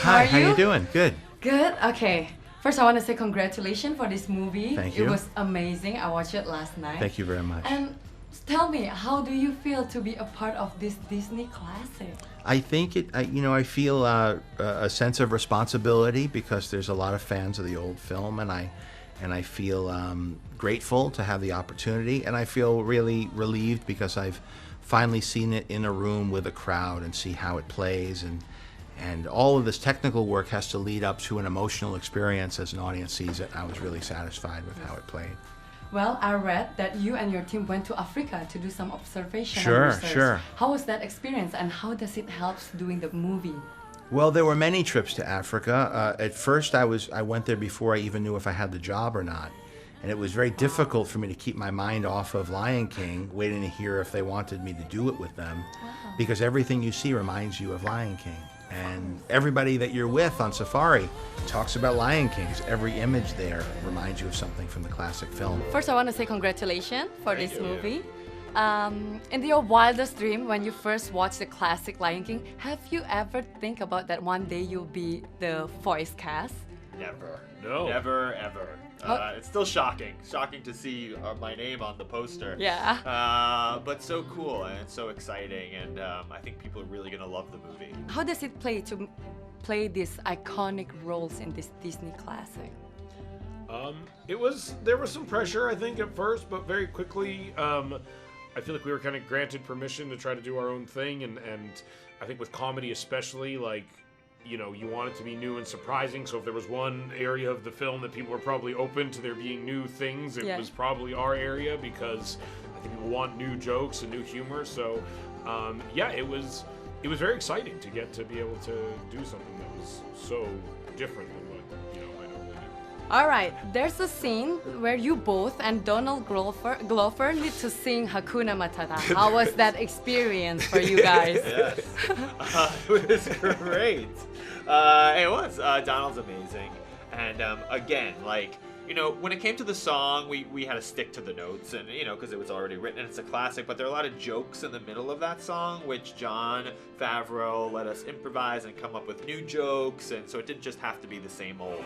Hi, are how you? you doing? Good. Good. Okay. First, I want to say congratulations for this movie. Thank you. It was amazing. I watched it last night. Thank you very much. And tell me, how do you feel to be a part of this Disney classic? I think I feel a sense of responsibility because there's a lot of fans of the old film, and I feel grateful to have the opportunity, and I feel really relieved because I've finally seen it in a room with a crowd and see how it plays, and all of this technical work has to lead up to an emotional experience as an audience sees it. I was really satisfied with how it played. Well, I read that you and your team went to Africa to do some observation Sure, and research. sure. How was that experience, and how does it help doing the movie? Well, there were many trips to Africa. At first, I went there before I even knew if I had the job or not. And it was very difficult for me to keep my mind off of Lion King, waiting to hear if they wanted me to do it with them. Wow. Because everything you see reminds you of Lion King. And everybody that you're with on safari talks about Lion Kings. Every image there reminds you of something from the classic film. First, I want to say congratulations for this movie. In your wildest dream, when you first watched the classic Lion King, have you ever think about that one day you'll be the voice cast? Never. No. Never, ever. It's still shocking. Shocking to see my name on the poster. Yeah. But so cool and so exciting, and I think people are really going to love the movie. How does it play to play these iconic roles in this Disney classic? There was some pressure, I think, at first, but very quickly, I feel like we were kind of granted permission to try to do our own thing, and I think with comedy especially, like, you know, you want it to be new and surprising, so if there was one area of the film that people were probably open to there being new things, it was probably our area, because I think people want new jokes and new humor, so it was very exciting to get to be able to do something that was so different than what, you know, I normally do. All right, there's a scene where you both and Donald Glover need to sing Hakuna Matata. How was that experience for you guys? Yes. It was great. It was. Donald's amazing. And again, like, you know, when it came to the song, we had to stick to the notes, and, you know, because it was already written and it's a classic, but there are a lot of jokes in the middle of that song, which Jon Favreau let us improvise and come up with new jokes, and so it didn't just have to be the same old.